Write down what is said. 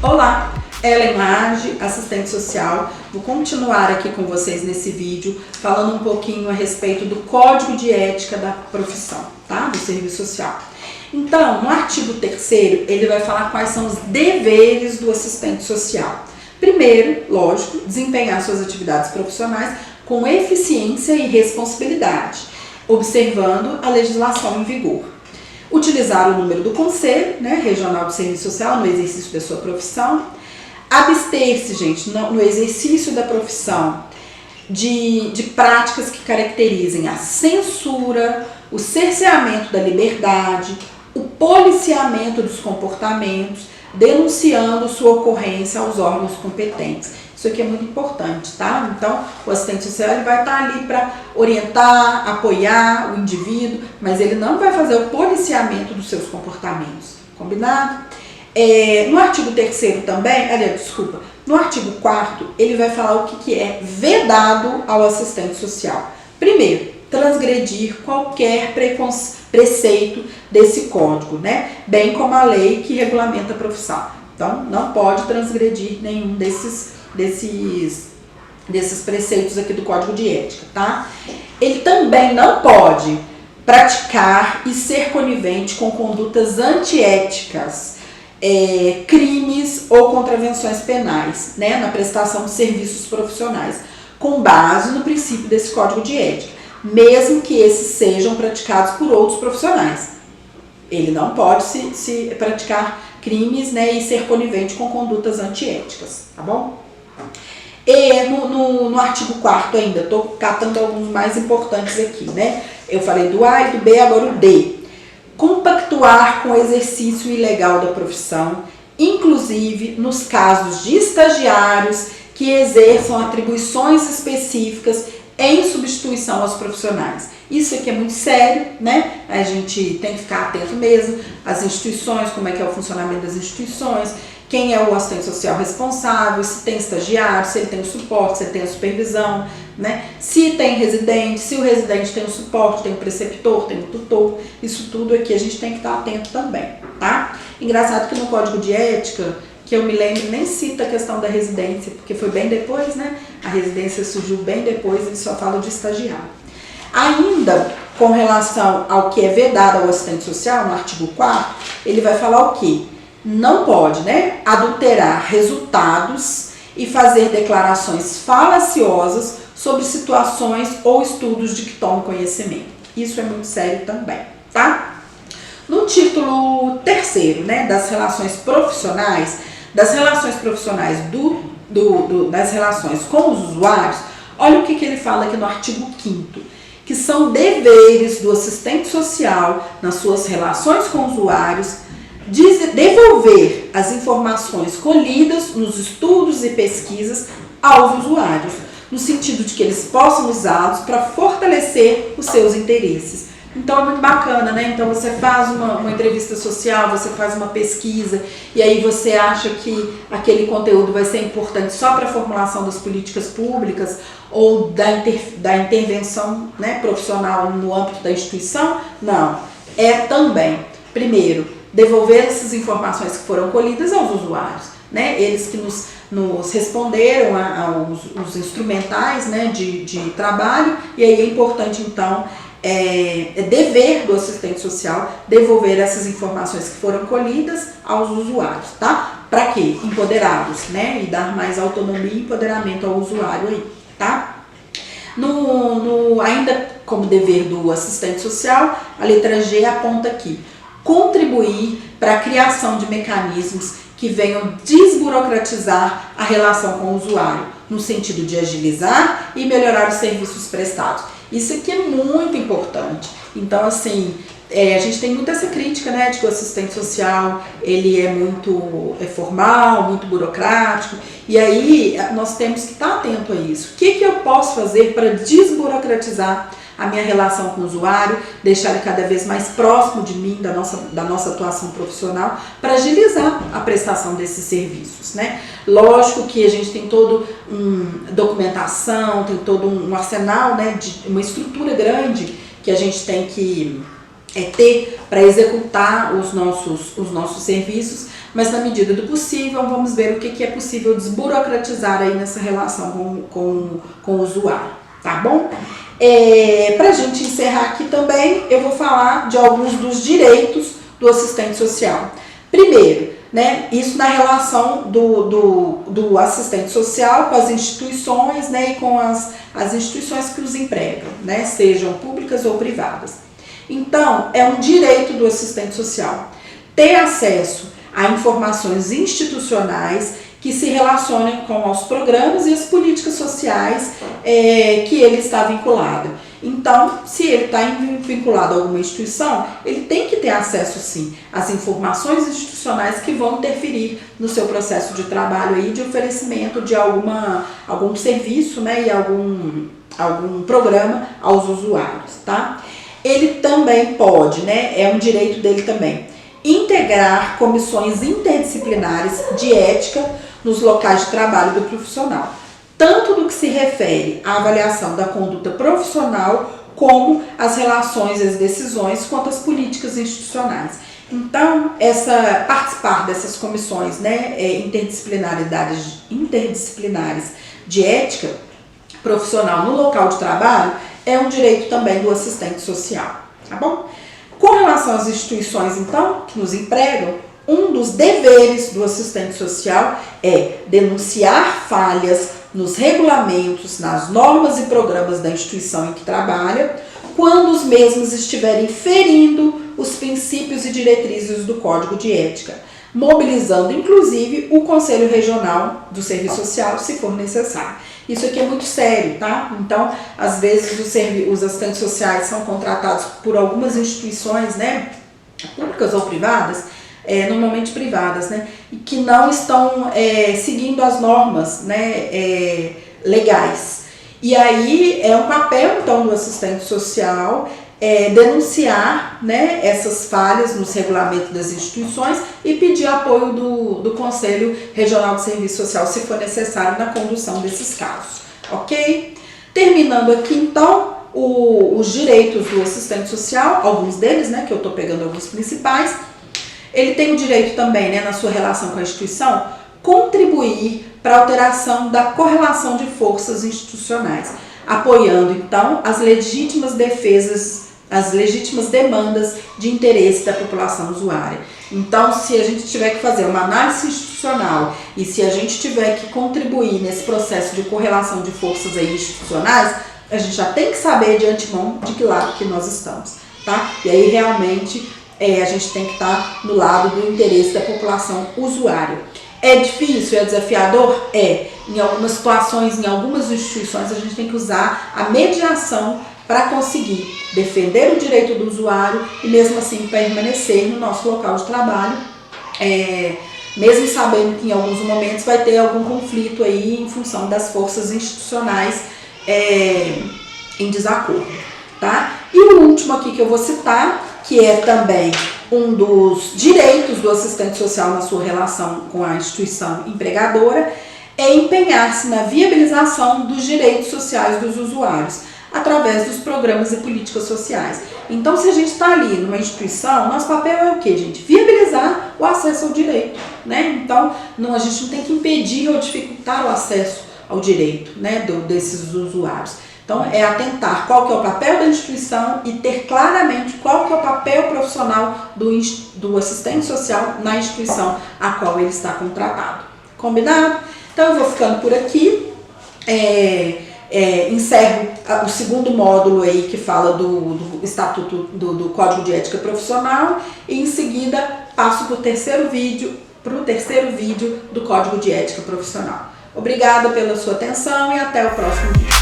Olá, Ellen Lage, assistente social. Vou continuar aqui com vocês nesse vídeo falando um pouquinho a respeito do Código de Ética da profissão, tá? Do serviço social. Então, no artigo 3º, ele vai falar quais são os deveres do assistente social. Primeiro, lógico, desempenhar suas atividades profissionais com eficiência e responsabilidade, observando a legislação em vigor. Utilizar o número do Conselho, Regional do Serviço Social no exercício da sua profissão. Abster-se, gente, no exercício da profissão de práticas que caracterizem a censura, o cerceamento da liberdade, o policiamento dos comportamentos, denunciando sua ocorrência aos órgãos competentes. Isso aqui é muito importante, tá? Então, o assistente social ele vai estar ali para orientar, apoiar o indivíduo, mas ele não vai fazer o policiamento dos seus comportamentos, combinado? No artigo 3º também, no artigo 4º, ele vai falar o que é vedado ao assistente social. Primeiro, transgredir qualquer preceito desse código, bem como a lei que regulamenta a profissão. Então, não pode transgredir nenhum desses preceitos aqui do Código de Ética, tá? Ele também não pode praticar e ser conivente com condutas antiéticas, crimes ou contravenções penais, na prestação de serviços profissionais, com base no princípio desse Código de Ética, mesmo que esses sejam praticados por outros profissionais. Ele não pode se praticar crimes, e ser conivente com condutas antiéticas, tá bom? E no artigo 4º ainda, estou catando alguns mais importantes aqui, Eu falei do A e do B, agora o D. Compactuar com o exercício ilegal da profissão, inclusive nos casos de estagiários que exerçam atribuições específicas em substituição aos profissionais. Isso aqui é muito sério, A gente tem que ficar atento mesmo às instituições, como é que é o funcionamento das instituições, quem é o assistente social responsável, se tem estagiário, se ele tem o suporte, se ele tem a supervisão, Se tem residente, se o residente tem o suporte, tem o preceptor, tem o tutor, isso tudo aqui a gente tem que estar atento também, tá? Engraçado que no Código de Ética, que eu me lembro, nem cita a questão da residência, porque foi bem depois, A residência surgiu bem depois, ele só fala de estagiário. Ainda com relação ao que é vedado ao assistente social, no artigo 4º, ele vai falar o quê? Não pode, adulterar resultados e fazer declarações falaciosas sobre situações ou estudos de que toma conhecimento. Isso é muito sério também, tá? No título 3º, das relações profissionais, das relações com os usuários, olha o que ele fala aqui no artigo 5º, que são deveres do assistente social nas suas relações com usuários, devolver as informações colhidas nos estudos e pesquisas aos usuários, no sentido de que eles possam usá-los para fortalecer os seus interesses. Então é muito bacana, Então você faz uma entrevista social, você faz uma pesquisa e aí você acha que aquele conteúdo vai ser importante só para a formulação das políticas públicas ou da intervenção profissional no âmbito da instituição? Não, é também, primeiro, devolver essas informações que foram colhidas aos usuários, Eles que nos responderam aos instrumentais, de trabalho, e aí é importante, então, é dever do assistente social devolver essas informações que foram colhidas aos usuários, tá? Para quê? Empoderá-los, E dar mais autonomia e empoderamento ao usuário aí, tá? Ainda como dever do assistente social, a letra G aponta aqui: contribuir para a criação de mecanismos que venham desburocratizar a relação com o usuário, no sentido de agilizar e melhorar os serviços prestados. Isso aqui é muito importante. Então, assim, a gente tem muito essa crítica, de que o assistente social, ele é muito formal, muito burocrático, e aí nós temos que estar atento a isso. O que eu posso fazer para desburocratizar a minha relação com o usuário, deixar ele cada vez mais próximo de mim, da nossa atuação profissional, para agilizar a prestação desses serviços, Lógico que a gente tem toda documentação, tem todo um arsenal, de uma estrutura grande que a gente tem que ter para executar os nossos serviços, mas na medida do possível vamos ver o que é possível desburocratizar aí nessa relação com o usuário, tá bom? Para a gente encerrar aqui também, eu vou falar de alguns dos direitos do assistente social. Primeiro, né, isso na relação do assistente social com as instituições, né, e com as instituições que os empregam, né, sejam públicas ou privadas. Então, é um direito do assistente social ter acesso a informações institucionais que se relacionem com os programas e as políticas sociais que ele está vinculado. Então, se ele está vinculado a alguma instituição, ele tem que ter acesso, sim, às informações institucionais que vão interferir no seu processo de trabalho aí, de oferecimento de algum serviço, né, e algum programa aos usuários, tá? Ele também pode, né, é um direito dele também, integrar comissões interdisciplinares de ética nos locais de trabalho do profissional, tanto no que se refere à avaliação da conduta profissional, como as relações e as decisões quanto às políticas institucionais. Então, participar dessas comissões, né, interdisciplinares de ética profissional no local de trabalho é um direito também do assistente social, tá bom? Com relação às instituições, então, que nos empregam, um dos deveres do assistente social é denunciar falhas nos regulamentos, nas normas e programas da instituição em que trabalha, quando os mesmos estiverem ferindo os princípios e diretrizes do Código de Ética, mobilizando inclusive o Conselho Regional do Serviço Social, se for necessário. Isso aqui é muito sério, tá? Então, às vezes os assistentes sociais são contratados por algumas instituições, né, públicas ou privadas, normalmente privadas, né, e que não estão seguindo as normas, né, legais. E aí é um papel, então, do assistente social denunciar, né, essas falhas nos regulamentos das instituições e pedir apoio do Conselho Regional de Serviço Social, se for necessário, na condução desses casos, ok? Terminando aqui, então, os direitos do assistente social, alguns deles, né, que eu estou pegando alguns principais. Ele tem o direito também, né, na sua relação com a instituição, contribuir para a alteração da correlação de forças institucionais, apoiando, então, as legítimas defesas, as legítimas demandas de interesse da população usuária. Então, se a gente tiver que fazer uma análise institucional e se a gente tiver que contribuir nesse processo de correlação de forças aí institucionais, a gente já tem que saber de antemão de que lado que nós estamos, tá? E aí, realmente, a gente tem que estar no lado do interesse da população usuária. É difícil, é desafiador? Em algumas situações, em algumas instituições, a gente tem que usar a mediação para conseguir defender o direito do usuário e mesmo assim permanecer no nosso local de trabalho, mesmo sabendo que em alguns momentos vai ter algum conflito aí em função das forças institucionais em desacordo, tá? E o último aqui que eu vou citar, que é também um dos direitos do assistente social na sua relação com a instituição empregadora, é empenhar-se na viabilização dos direitos sociais dos usuários, através dos programas e políticas sociais. Então, se a gente está ali numa instituição, nosso papel é o quê, gente? Viabilizar o acesso ao direito, né? Então, a gente não tem que impedir ou dificultar o acesso ao direito, né, desses usuários. Então, é atentar qual que é o papel da instituição e ter claramente qual que é o papel profissional do assistente social na instituição a qual ele está contratado. Combinado? Então, eu vou ficando por aqui. Encerro o segundo módulo aí que fala do Estatuto do Código de Ética Profissional e em seguida passo para o terceiro vídeo do Código de Ética Profissional. Obrigada pela sua atenção e até o próximo vídeo.